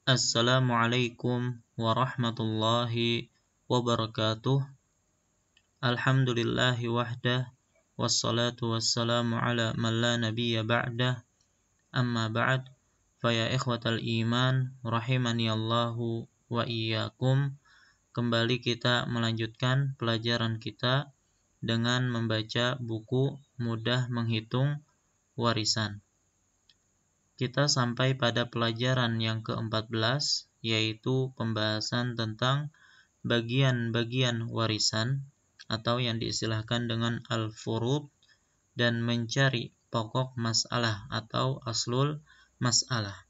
Assalamualaikum warahmatullahi wabarakatuh. Alhamdulillahi wahdah, wassalatu wassalamu ala man la nabiyya ba'dah. Amma ba'd, faya ikhwatal iman rahimani Allahu wa iyyakum. Kembali kita melanjutkan pelajaran kita dengan membaca buku Mudah Menghitung Warisan. Kita sampai pada pelajaran yang ke-14, yaitu pembahasan tentang bagian-bagian warisan atau yang diistilahkan dengan al-furud dan mencari pokok masalah atau aslul masalah.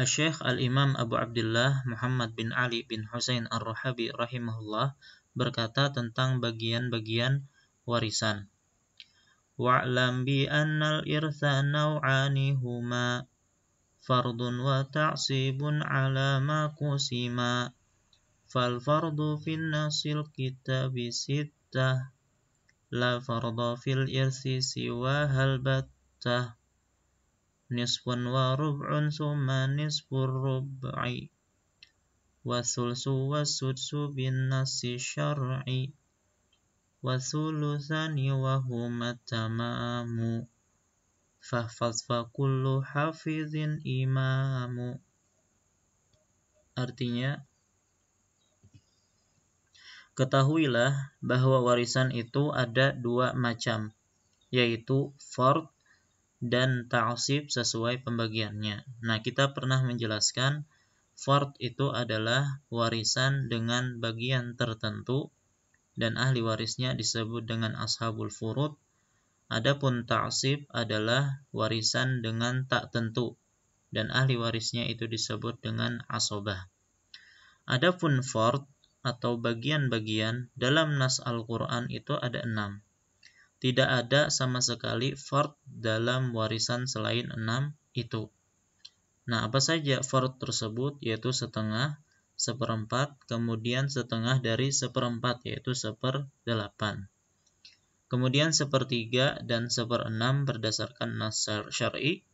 Asy-Syaikh Al-Imam Abu Abdullah Muhammad bin Ali bin Husain Ar-Rahabi rahimahullah berkata tentang bagian-bagian warisan. Wa'lam bi annal irtha naw'ani huma fardun wa ta'sibun ala ma qusima fal fardu fin nasil kitabi sittah la farda fil irsi siwa hal battah nisfun wa rub'un summa nisfur rub'i wa thulsu wa sudsu bin nasi syar'i wa thuluthani wa huma tamamu fahfaz fa kullu hafizin imamu. Artinya, ketahuilah bahwa warisan itu ada dua macam, yaitu fard dan ta'sib sesuai pembagiannya. Nah, kita pernah menjelaskan fard itu adalah warisan dengan bagian tertentu dan ahli warisnya disebut dengan ashabul furud. Adapun ta'sib adalah warisan dengan tak tentu dan ahli warisnya itu disebut dengan asobah. Adapun fard atau bagian-bagian dalam nas Al-Quran itu ada 6. Tidak ada sama sekali fard dalam warisan selain 6 itu. Nah, apa saja fard tersebut? Yaitu setengah, seperempat, kemudian setengah dari seperempat, yaitu 1/8. Kemudian sepertiga dan 1/6 berdasarkan nas syar'i.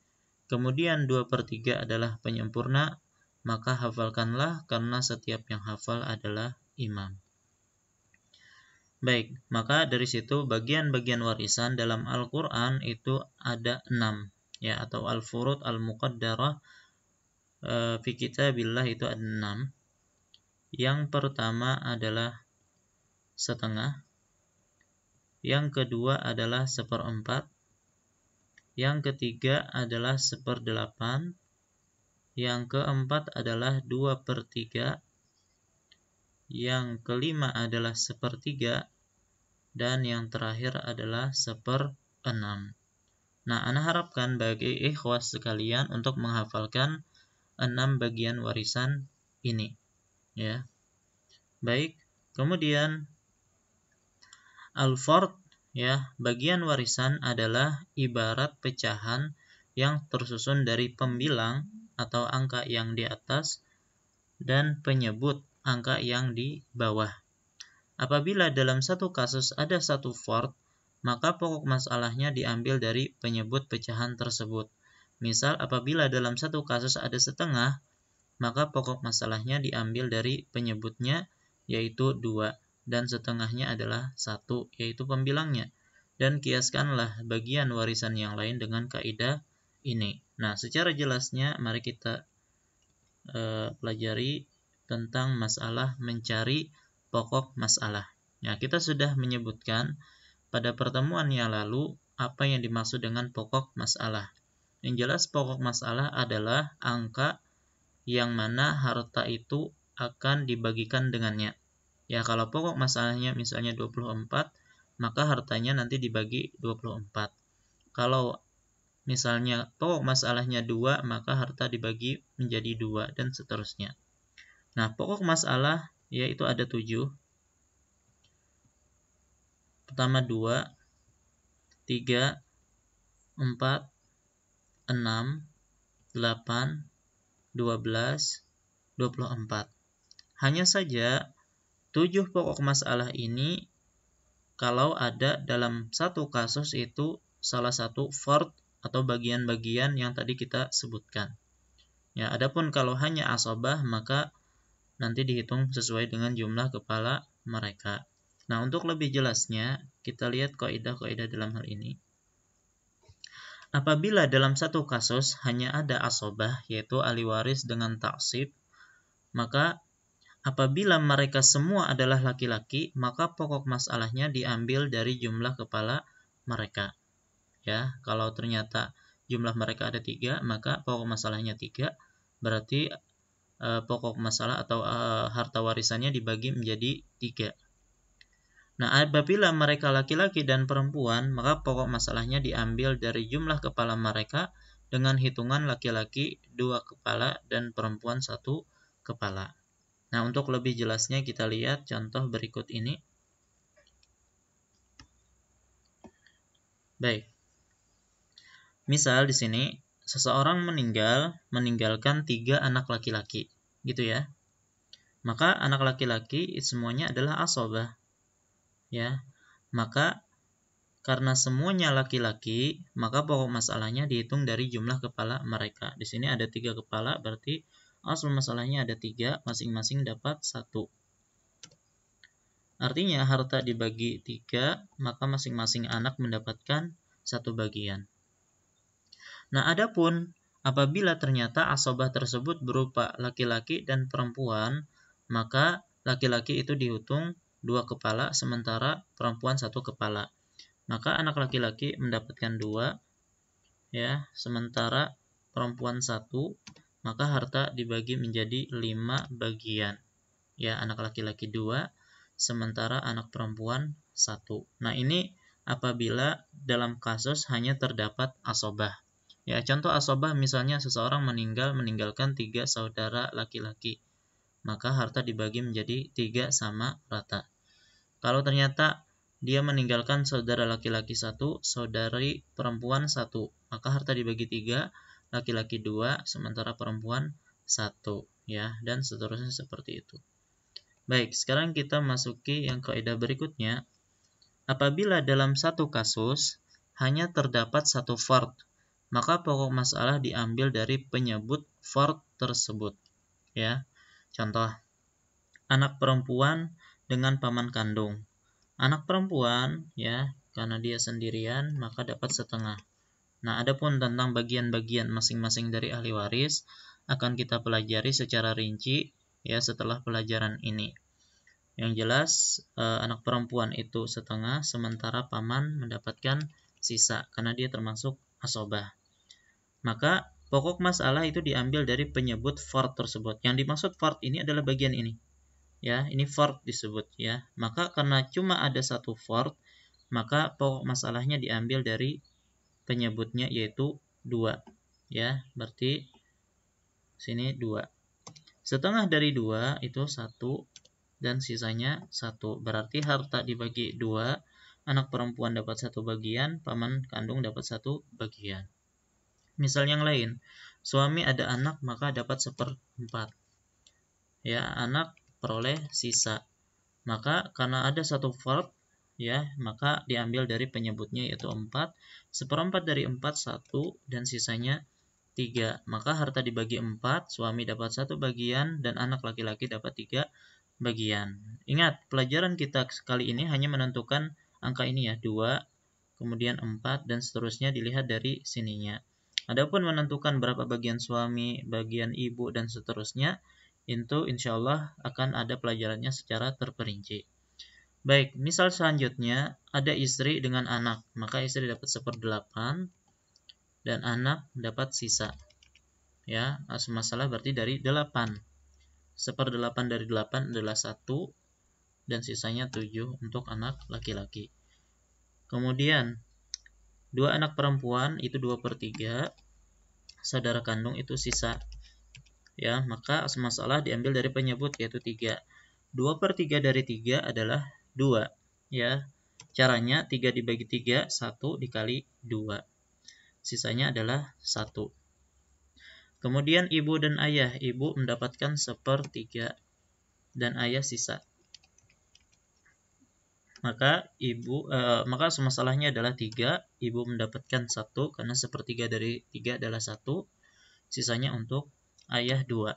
Kemudian 2/3 adalah penyempurna, maka hafalkanlah karena setiap yang hafal adalah imam. Baik, maka dari situ bagian-bagian warisan dalam Al-Quran itu ada 6, ya, atau al-furud al-muqaddarah fi kitabillah itu ada 6. Yang pertama adalah setengah, yang kedua adalah 1/4, yang ketiga adalah 1/8, yang keempat adalah 2/3, yang kelima adalah 1/3, dan yang terakhir adalah 1/6. Nah, ana harapkan bagi ikhwas sekalian untuk menghafalkan 6 bagian warisan ini, ya. Baik, kemudian al-fard, ya, bagian warisan adalah ibarat pecahan yang tersusun dari pembilang atau angka yang di atas dan penyebut angka yang di bawah. Apabila dalam satu kasus ada satu fard, maka pokok masalahnya diambil dari penyebut pecahan tersebut. Misal, apabila dalam satu kasus ada setengah, maka pokok masalahnya diambil dari penyebutnya, yaitu 2, dan setengahnya adalah 1, yaitu pembilangnya. Dan kiaskanlah bagian warisan yang lain dengan kaidah ini. Nah, secara jelasnya mari kita pelajari tentang masalah mencari pokok masalah. Nah, kita sudah menyebutkan pada pertemuan yang lalu apa yang dimaksud dengan pokok masalah. Yang jelas pokok masalah adalah angka yang mana harta itu akan dibagikan dengannya. Ya, kalau pokok masalahnya misalnya 24, maka hartanya nanti dibagi 24. Kalau misalnya pokok masalahnya 2, maka harta dibagi menjadi 2 dan seterusnya. Nah, pokok masalah yaitu ada 7. Pertama 2, 3, 4, 6, 8, 12, 24. Hanya saja 7 pokok masalah ini kalau ada dalam satu kasus itu salah satu fard atau bagian-bagian yang tadi kita sebutkan. Ya, adapun kalau hanya asobah maka nanti dihitung sesuai dengan jumlah kepala mereka. Nah, untuk lebih jelasnya kita lihat kaidah-kaidah dalam hal ini. Apabila dalam satu kasus hanya ada asobah, yaitu ahli waris dengan ta'sib, maka apabila mereka semua adalah laki-laki, maka pokok masalahnya diambil dari jumlah kepala mereka. Ya, kalau ternyata jumlah mereka ada 3, maka pokok masalahnya 3, berarti pokok masalah atau harta warisannya dibagi menjadi 3. Nah, apabila mereka laki-laki dan perempuan, maka pokok masalahnya diambil dari jumlah kepala mereka dengan hitungan laki-laki 2 kepala dan perempuan 1 kepala. Nah, untuk lebih jelasnya kita lihat contoh berikut ini. Baik. Misal di sini seseorang meninggalkan 3 anak laki-laki, gitu ya. Maka anak laki-laki semuanya adalah asobah. Ya. Maka karena semuanya laki-laki, maka pokok masalahnya dihitung dari jumlah kepala mereka. Di sini ada 3 kepala, berarti asal masalahnya ada 3, masing-masing dapat 1. Artinya harta dibagi 3, maka masing-masing anak mendapatkan 1 bagian. Nah, adapun apabila ternyata asobah tersebut berupa laki-laki dan perempuan, maka laki-laki itu dihitung 2 kepala, sementara perempuan 1 kepala. Maka anak laki-laki mendapatkan 2, ya, sementara perempuan 1, maka harta dibagi menjadi 5 bagian. Ya, anak laki-laki 2, sementara anak perempuan 1. Nah, ini apabila dalam kasus hanya terdapat asobah. Ya, contoh asobah misalnya seseorang meninggalkan 3 saudara laki-laki, maka harta dibagi menjadi 3 sama rata. Kalau ternyata dia meninggalkan saudara laki-laki 1, saudari perempuan 1, maka harta dibagi 3, laki-laki 2, sementara perempuan 1, ya, dan seterusnya seperti itu. Baik, sekarang kita masuki yang kaidah berikutnya. Apabila dalam satu kasus hanya terdapat 1 fard, maka pokok masalah diambil dari penyebut fard tersebut. Ya, contoh, anak perempuan dengan paman kandung. Anak perempuan, ya, karena dia sendirian, maka dapat setengah. Nah, adapun tentang bagian-bagian masing-masing dari ahli waris akan kita pelajari secara rinci, ya, setelah pelajaran ini. Yang jelas, anak perempuan itu setengah, sementara paman mendapatkan sisa, karena dia termasuk asobah. Maka, pokok masalah itu diambil dari penyebut fard tersebut. Yang dimaksud fard ini adalah bagian ini. Ya, ini fard disebut, ya. Maka karena cuma ada 1 fard, maka pokok masalahnya diambil dari penyebutnya yaitu 2. Ya, berarti sini 2. Setengah dari 2 itu 1 dan sisanya 1. Berarti harta dibagi 2, anak perempuan dapat 1 bagian, paman kandung dapat 1 bagian. Misal yang lain, suami ada anak maka dapat 1/4. Ya, anak peroleh sisa. Maka karena ada 1 fard, ya, maka diambil dari penyebutnya yaitu 4. 1/4 dari 4 1 dan sisanya 3. Maka harta dibagi 4, suami dapat 1 bagian dan anak laki-laki dapat 3 bagian. Ingat, pelajaran kita kali ini hanya menentukan angka ini ya, 2, kemudian 4 dan seterusnya dilihat dari sininya. Adapun menentukan berapa bagian suami, bagian ibu dan seterusnya, itu insya Allah akan ada pelajarannya secara terperinci. Baik, misal selanjutnya ada istri dengan anak, maka istri dapat 1/8 dan anak dapat sisa. Ya, masalah berarti dari 8. 1/8 dari 8 adalah 1 dan sisanya 7 untuk anak laki-laki. Kemudian 2 anak perempuan itu 2/3, saudara kandung itu sisa. Ya, maka masalah diambil dari penyebut yaitu 3. 2/3 dari 3 adalah 2. Ya, caranya 3 dibagi 3, 1 dikali 2. Sisanya adalah 1. Kemudian ibu dan ayah, ibu mendapatkan 1/3 dan ayah sisa. maka maka masalahnya adalah 3, ibu mendapatkan 1 karena sepertiga dari 3 adalah 1, sisanya untuk ayah 2.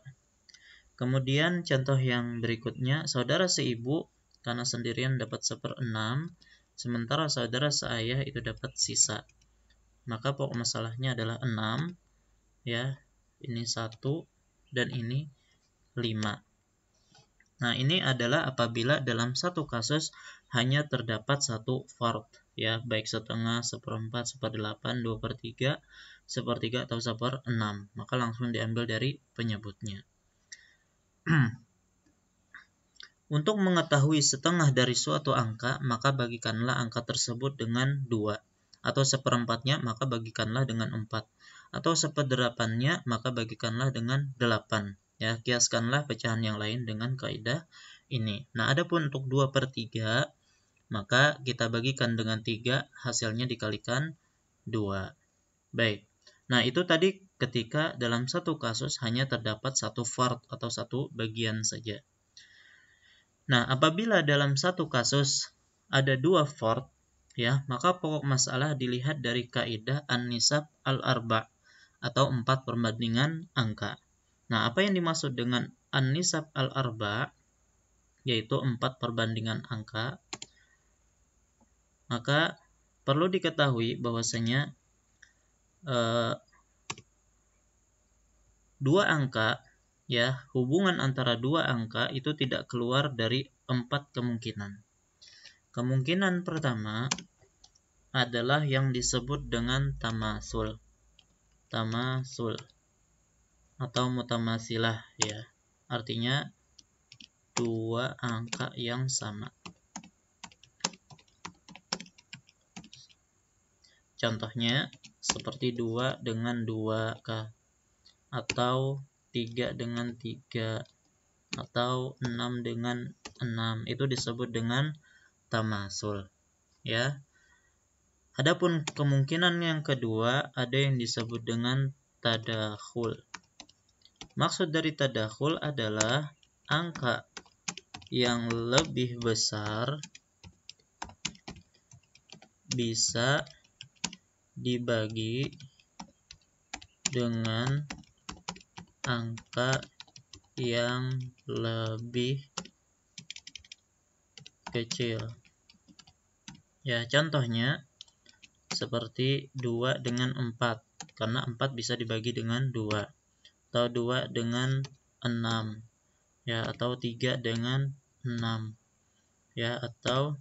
Kemudian contoh yang berikutnya, saudara seibu karena sendirian dapat 1/6, sementara saudara seayah itu dapat sisa. Maka pokok masalahnya adalah 6, ya, ini 1 dan ini 5. Nah, ini adalah apabila dalam satu kasus hanya terdapat satu fard, ya, baik setengah, 1/4, 1/8, 2/3, 1/3 atau 1/6. Maka langsung diambil dari penyebutnya. Untuk mengetahui setengah dari suatu angka, maka bagikanlah angka tersebut dengan 2. Atau 1/4-nya, maka bagikanlah dengan 4. Atau 1/8-nya, maka bagikanlah dengan 8. Ya, kiaskanlah pecahan yang lain dengan kaidah ini. Nah, adapun untuk 2/3, maka kita bagikan dengan 3, hasilnya dikalikan 2. Baik. Nah, itu tadi ketika dalam satu kasus hanya terdapat satu fard atau satu bagian saja. Nah, apabila dalam satu kasus ada 2 fard, ya, maka pokok masalah dilihat dari kaidah an-nisab al-arba' atau 4 perbandingan angka. Nah, apa yang dimaksud dengan an-nisab al-arba', yaitu 4 perbandingan angka? Maka perlu diketahui bahwasanya 2 angka, ya, hubungan antara 2 angka itu tidak keluar dari 4 kemungkinan. Kemungkinan pertama adalah yang disebut dengan tamasul. Tamasul atau mutamasilah, ya. Artinya 2 angka yang sama. Contohnya seperti 2 dengan 2 atau 3 dengan 3 atau 6 dengan 6, itu disebut dengan tamasul, ya. Adapun kemungkinan yang kedua ada yang disebut dengan tadakhul. Maksud dari tadakhul adalah angka yang lebih besar bisa dibagi dengan angka yang lebih kecil. Ya, contohnya seperti 2 dengan 4, karena 4 bisa dibagi dengan 2. Atau 2 dengan 6, ya, atau 3 dengan 6, ya, atau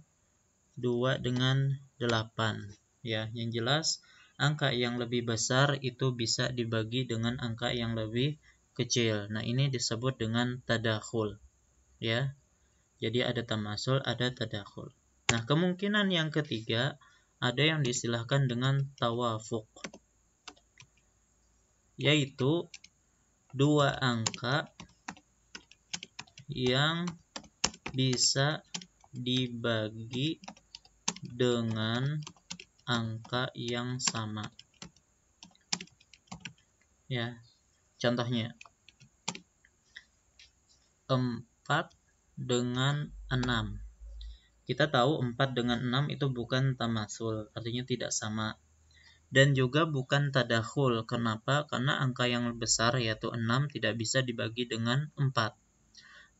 2 dengan 8. Ya, yang jelas angka yang lebih besar itu bisa dibagi dengan angka yang lebih kecil. Nah, ini disebut dengan tadakhul, ya. Jadi ada tamasul, ada tadakhul. Nah, kemungkinan yang ketiga ada yang diistilahkan dengan tawafuq, yaitu 2 angka yang bisa dibagi dengan angka yang sama. Ya, contohnya 4 dengan 6. Kita tahu 4 dengan 6 itu bukan tamasul, artinya tidak sama. Dan juga bukan tadakhul. Kenapa? Karena angka yang besar yaitu 6 tidak bisa dibagi dengan 4.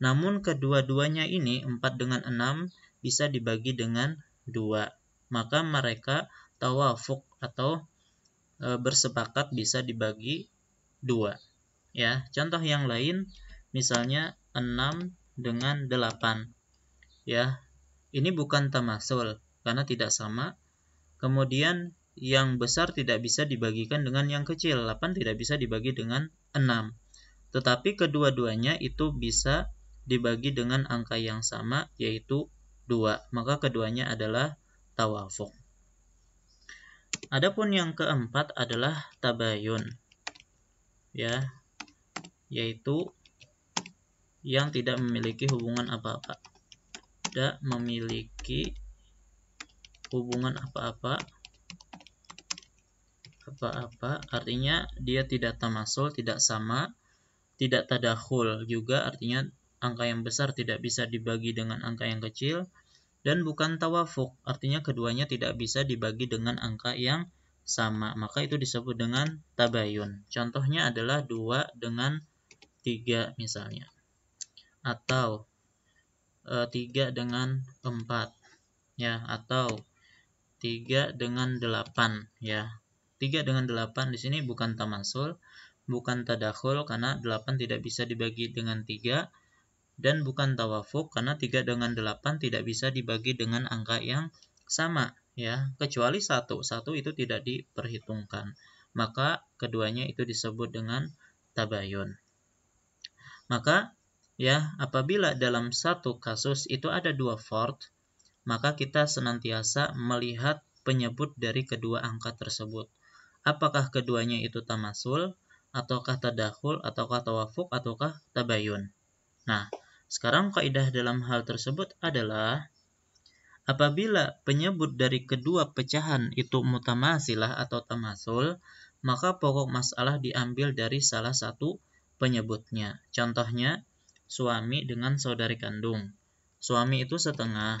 Namun kedua-duanya ini 4 dengan 6 bisa dibagi dengan 2. Maka mereka tawafuq atau bersepakat bisa dibagi 2. Ya, contoh yang lain misalnya 6 dengan 8. Ya, ini bukan tamasul karena tidak sama. Kemudian yang besar tidak bisa dibagikan dengan yang kecil. 8 tidak bisa dibagi dengan 6. Tetapi kedua-duanya itu bisa dibagi dengan angka yang sama, yaitu 2. Maka keduanya adalah tawafuq. Adapun yang keempat adalah tabayun, ya, yaitu yang tidak memiliki hubungan apa-apa. Tidak memiliki hubungan apa-apa, artinya dia tidak tamasul, tidak sama, tidak tadakhul juga, artinya angka yang besar tidak bisa dibagi dengan angka yang kecil, dan bukan tawafuk, artinya keduanya tidak bisa dibagi dengan angka yang sama, maka itu disebut dengan tabayun. Contohnya adalah 2 dengan 3 misalnya, atau 3 dengan 4 ya, atau 3 dengan 8 ya. 3 dengan 8 di sini bukan tamasul, bukan tadakhul karena 8 tidak bisa dibagi dengan 3, dan bukan tawafuk karena 3 dengan 8 tidak bisa dibagi dengan angka yang sama ya, kecuali 1 itu tidak diperhitungkan. Maka keduanya itu disebut dengan tabayun. Maka ya, apabila dalam satu kasus itu ada 2 fard, maka kita senantiasa melihat penyebut dari kedua angka tersebut. Apakah keduanya itu tamasul, ataukah tadakhul, ataukah tawafuk, ataukah tabayun. Nah, sekarang kaidah dalam hal tersebut adalah apabila penyebut dari kedua pecahan itu mutamasilah atau tamasul, maka pokok masalah diambil dari salah satu penyebutnya. Contohnya, suami dengan saudari kandung. Suami itu setengah,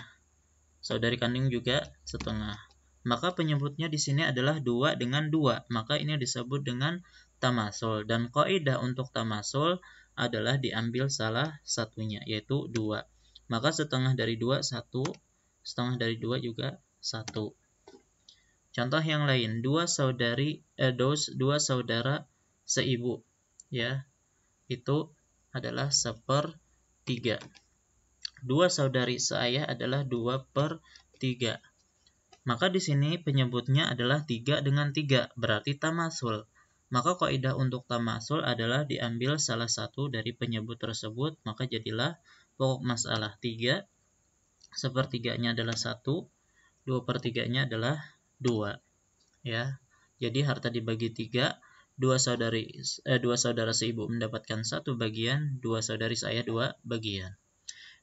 saudari kandung juga setengah. Maka penyebutnya di sini adalah 2 dengan 2, maka ini disebut dengan tamasul. Dan kaidah untuk tamasul adalah diambil salah satunya, yaitu 2. Maka setengah dari 2, 1. Setengah dari 2 juga 1. Contoh yang lain, dua saudara seibu. Ya, itu adalah 1/3. 2 saudari seayah adalah 2/3. Maka di sini penyebutnya adalah 3 dengan 3, berarti tamasul. Maka kaidah untuk tamasul adalah diambil salah satu dari penyebut tersebut, maka jadilah pokok masalah 3, 1/3-nya adalah 1, 2/3-nya adalah 2. Ya. Jadi harta dibagi 3, dua saudara seibu mendapatkan 1 bagian, 2 saudari seayah 2 bagian.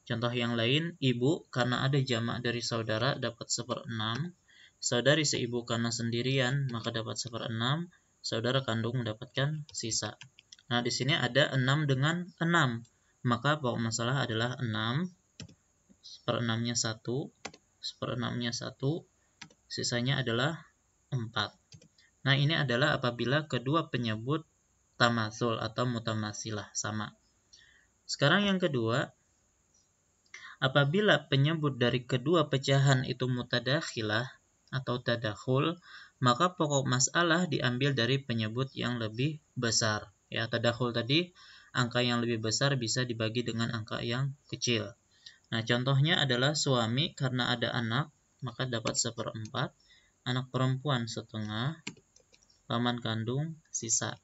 Contoh yang lain, ibu karena ada jamak dari saudara dapat 1/6, saudari seibu karena sendirian maka dapat 1/6, saudara kandung mendapatkan sisa. Nah, di sini ada 6 dengan 6, maka pokok masalah adalah 6, 1/6-nya 1, 1/6-nya 1, sisanya adalah 4. Nah, ini adalah apabila kedua penyebut tamasul atau mutamasilah sama. Sekarang yang kedua, apabila penyebut dari kedua pecahan itu mutadakhilah atau tadakhul, maka pokok masalah diambil dari penyebut yang lebih besar. Ya, tadakhul tadi angka yang lebih besar bisa dibagi dengan angka yang kecil. Nah, contohnya adalah suami karena ada anak, maka dapat 1/4, anak perempuan setengah, paman kandung sisa.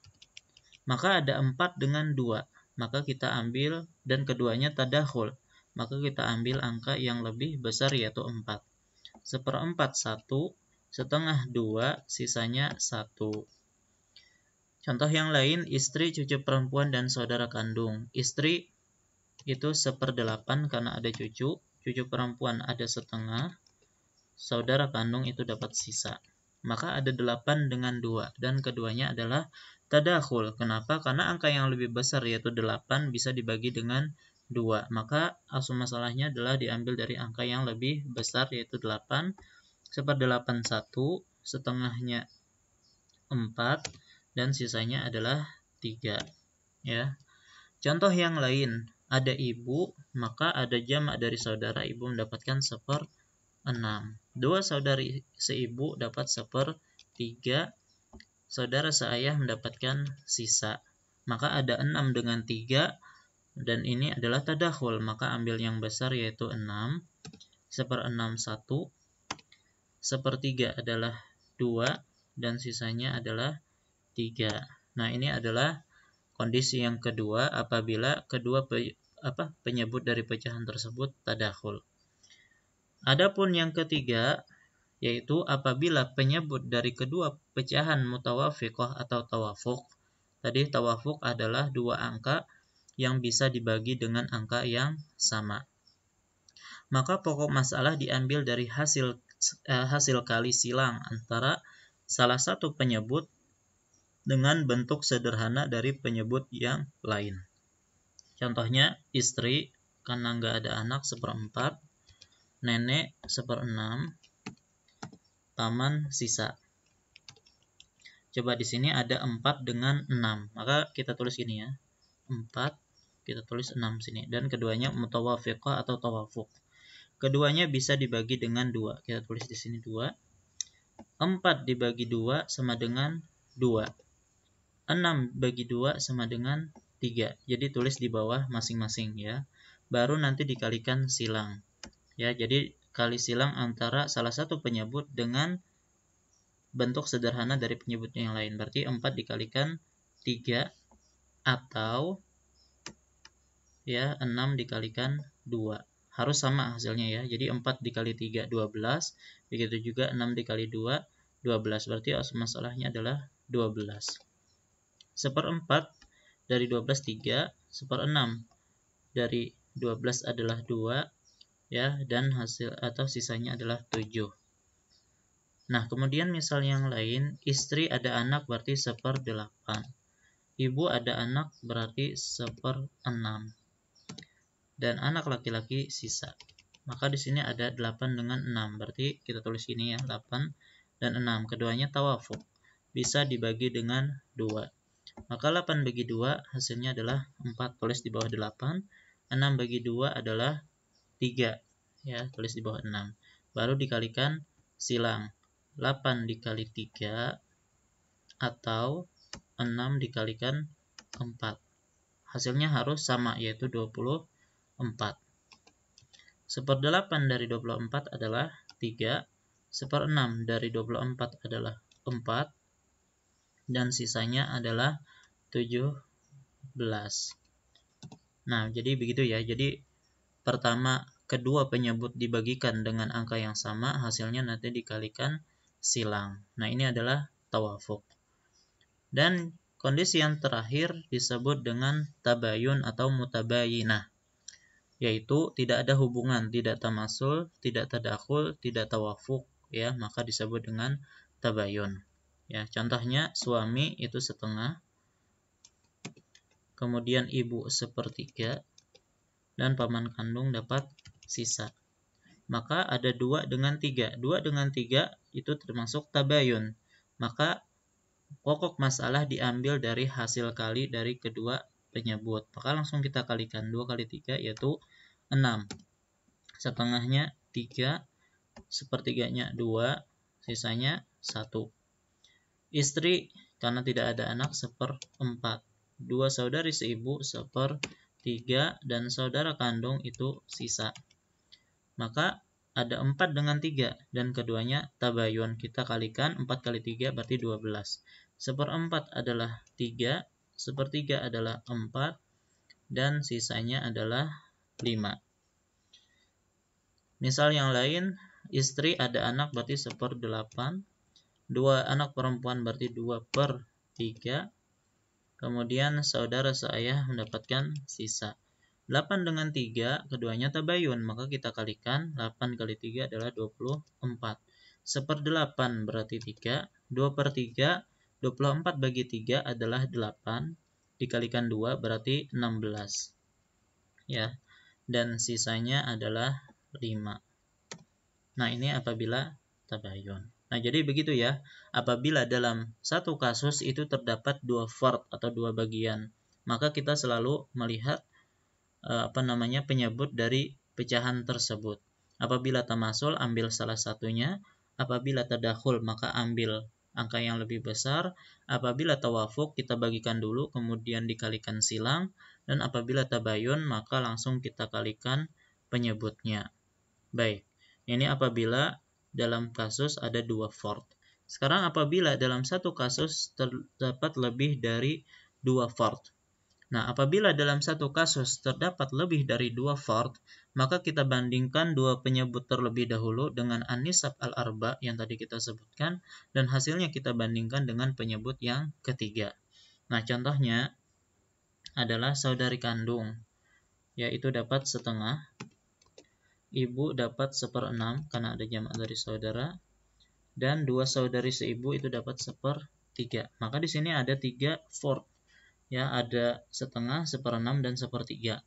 Maka ada 4 dengan 2, maka kita ambil, dan keduanya tadakhul, maka kita ambil angka yang lebih besar yaitu 4. 1/4 1, setengah 2, sisanya 1. Contoh yang lain, istri, cucu perempuan, dan saudara kandung. Istri itu 1/8 karena ada cucu perempuan ada setengah, saudara kandung itu dapat sisa. Maka ada 8 dengan 2, dan keduanya adalah tadakhul. Kenapa? Karena angka yang lebih besar yaitu 8 bisa dibagi dengan 2. Maka asal masalahnya adalah diambil dari angka yang lebih besar yaitu 8. 1/8 1, setengahnya 4, dan sisanya adalah 3. Ya. Contoh yang lain, ada ibu, maka ada jamak dari saudara, ibu mendapatkan 1/6. 2 saudari seibu dapat 1/3, saudara seayah mendapatkan sisa. Maka ada 6 dengan 3, dan ini adalah tadakhul, maka ambil yang besar yaitu 6. 1/6 1, 1/3 adalah 2, dan sisanya adalah 3. Nah, ini adalah kondisi yang kedua apabila kedua penyebut dari pecahan tersebut tadakhul. Adapun yang ketiga, yaitu apabila penyebut dari kedua pecahan mutawafiqah atau tawafuk. Tadi tawafuk adalah 2 angka yang bisa dibagi dengan angka yang sama. Maka pokok masalah diambil dari hasil kali silang antara salah satu penyebut dengan bentuk sederhana dari penyebut yang lain. Contohnya istri karena nggak ada anak 1/4, nenek 1/6, paman sisa. Coba di sini ada 4 dengan 6. Maka kita tulis ini ya. 4, kita tulis 6 sini. Dan keduanya mutawafiqah atau tawafuq. Keduanya bisa dibagi dengan 2. Kita tulis di sini 2. 4 dibagi 2 sama dengan 2. 6 bagi 2 sama dengan 3. Jadi tulis di bawah masing-masing ya. Baru nanti dikalikan silang. Ya, jadi kali silang antara salah satu penyebut dengan bentuk sederhana dari penyebutnya yang lain. Berarti 4 dikalikan 3 atau ya 6 dikalikan 2. Harus sama hasilnya ya. Jadi 4 dikali 3 12. Begitu juga 6 dikali 2 12. Berarti masalahnya adalah 12. 1/4 dari 12 3, 1/6 dari 12 adalah 2 ya, dan hasil atau sisanya adalah 7. Nah, kemudian misal yang lain, istri ada anak berarti 1/8. Ibu ada anak berarti 1/6. Dan anak laki-laki sisa. Maka di sini ada 8 dengan 6. Berarti kita tulis ini ya, 8 dan 6. Keduanya tawafuq. Bisa dibagi dengan 2. Maka 8 bagi 2 hasilnya adalah 4. Tulis di bawah 8. 6 bagi 2 adalah 3. Ya, tulis di bawah 6. Baru dikalikan silang. 8 dikali 3 atau 6 dikalikan 4. Hasilnya harus sama, yaitu 24. 1/8 dari 24 adalah 3. 1/6 dari 24 adalah 4. Dan sisanya adalah 17. Nah, jadi begitu ya. Jadi pertama, kedua penyebut dibagikan dengan angka yang sama, hasilnya nanti dikalikan silang. Nah, ini adalah tawafuq. Dan kondisi yang terakhir disebut dengan tabayun atau mutabayinah, yaitu tidak ada hubungan, tidak tamasul, tidak tadakhul, tidak tawafuq ya, maka disebut dengan tabayun. Ya, contohnya suami itu setengah, kemudian ibu 1/3, dan paman kandung dapat sisa. Maka ada 2 dengan 3. 2 dengan 3 itu termasuk tabayun. Maka pokok masalah diambil dari hasil kali dari kedua penyebut. Maka langsung kita kalikan 2 kali 3 yaitu 6. Setengahnya 3, 1/3-nya 2, sisanya 1. Istri karena tidak ada anak 1/4. 2 saudari seibu 1/3 dan saudara kandung itu sisa. Maka ada 4 dengan 3 dan keduanya tabayun. Kita kalikan 4 kali 3 berarti 12. 1/4 adalah 3, 1/3 adalah 4 dan sisanya adalah 5. Misal yang lain, istri ada anak berarti 1/8. 2 anak perempuan berarti 2/3. Kemudian saudara seayah mendapatkan sisa. 8 dengan 3, keduanya tabayun. Maka kita kalikan, 8 kali 3 adalah 24. 1/8 berarti 3. 2/3, 24 bagi 3 adalah 8. Dikalikan 2 berarti 16. Ya, dan sisanya adalah 5. Nah, ini apabila tabayun. Nah, jadi begitu ya. Apabila dalam satu kasus itu terdapat 2 fard atau 2 bagian, maka kita selalu melihat penyebut dari pecahan tersebut. Apabila tamasul, ambil salah satunya. Apabila tadakhul, maka ambil angka yang lebih besar. Apabila tawafuq, kita bagikan dulu, kemudian dikalikan silang. Dan apabila tabayun, maka langsung kita kalikan penyebutnya. Baik, ini apabila dalam kasus ada 2 fard. Sekarang apabila dalam satu kasus terdapat lebih dari 2 fard. Nah, apabila dalam satu kasus terdapat lebih dari 2 fard, maka kita bandingkan 2 penyebut terlebih dahulu dengan an-nisab al-arba yang tadi kita sebutkan, dan hasilnya kita bandingkan dengan penyebut yang ketiga. Nah, contohnya adalah saudari kandung, yaitu dapat setengah. Ibu dapat 1/6 karena ada jamak dari saudara, dan 2 saudari seibu itu dapat 1/3. Maka di sini ada 3 fard. Ya, ada setengah, 1/6 dan 1/3.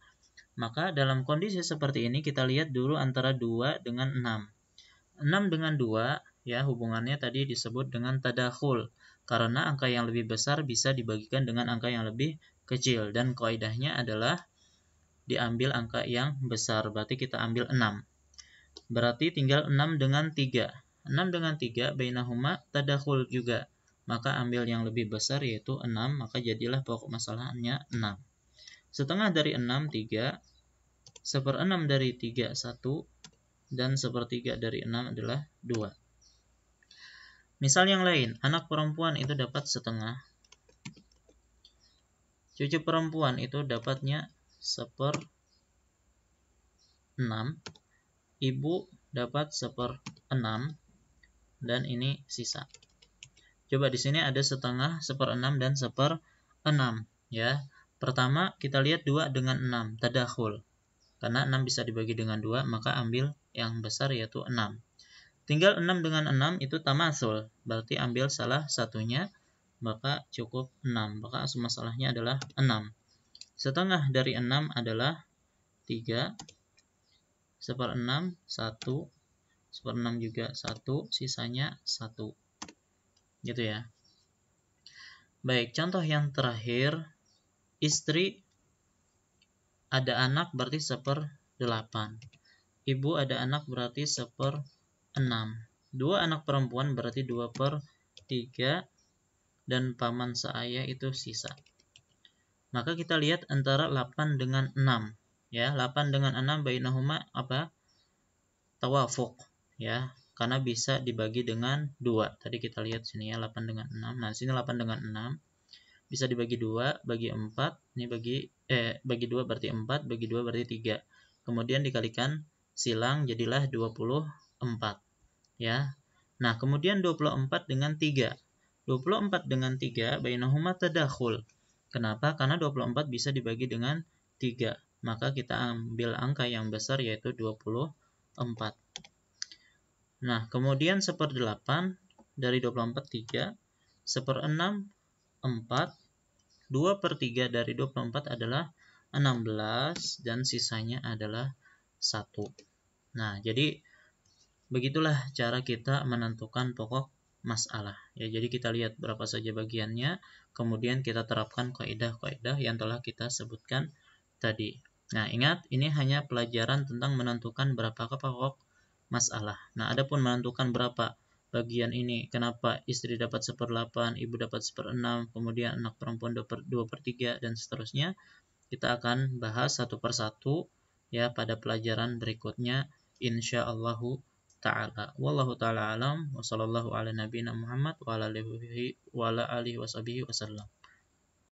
Maka dalam kondisi seperti ini kita lihat dulu antara 2 dengan 6. 6 dengan 2 ya hubungannya tadi disebut dengan tadakhul. Karena angka yang lebih besar bisa dibagikan dengan angka yang lebih kecil. Dan kaidahnya adalah diambil angka yang besar. Berarti kita ambil 6. Berarti tinggal 6 dengan 3. 6 dengan 3 bainahuma tadakhul juga. Maka ambil yang lebih besar yaitu 6. Maka jadilah pokok masalahnya 6. Setengah dari 6, 3. 1/6 dari 3, 1. Dan 1/3 dari 6 adalah 2. Misal yang lain, anak perempuan itu dapat setengah. Cucu perempuan itu dapatnya 1/6. Ibu dapat 1/6. Dan ini sisa. Coba di sini ada setengah, 1/6 dan 1/6 ya. Pertama kita lihat 2 dengan 6 tadakhul. Karena 6 bisa dibagi dengan 2, maka ambil yang besar yaitu 6. Tinggal 6 dengan 6 itu tamatsul. Berarti ambil salah satunya, maka cukup 6. Maka asal masalahnya adalah 6. Setengah dari 6 adalah 3. 1/6, 1. 1/6 juga 1. Sisanya 1. Gitu ya. Baik, contoh yang terakhir. Istri ada anak berarti 1/8. Ibu ada anak berarti 1/6. 2 anak perempuan berarti 2/3. Dan paman seayah itu sisa. Maka kita lihat antara 8 dengan 6. Ya, 8 dengan 6 bainahuma apa? Tawafuq. Ya, karena bisa dibagi dengan 2. Tadi kita lihat sini ya, 8 dengan 6. Nah, sini 8 dengan 6. Bisa dibagi 2, bagi 4. Ini bagi 2 berarti 4, bagi 2 berarti 3. Kemudian dikalikan silang jadilah 24. Ya. Nah, kemudian 24 dengan 3. 24 dengan 3 bainahuma tadakhul. Kenapa? Karena 24 bisa dibagi dengan 3. Maka kita ambil angka yang besar yaitu 24. Nah, kemudian 1/8 dari 24 3. 1/6 4. 2/3 dari 24 adalah 16 dan sisanya adalah 1. Nah, jadi begitulah cara kita menentukan pokok masalah. Ya, jadi kita lihat berapa saja bagiannya, kemudian kita terapkan kaidah-kaidah yang telah kita sebutkan tadi. Nah, ingat ini hanya pelajaran tentang menentukan berapakah pokok masalah. Nah, adapun menentukan berapa bagian ini, kenapa istri dapat 1/8, ibu dapat 1/6, kemudian anak perempuan 2/3 dan seterusnya, kita akan bahas satu persatu ya pada pelajaran berikutnya insyaallah ta'ala. Wallahu ta'ala alam wa sallallahu ala nabiyina Muhammad wa ala alihi wasallam.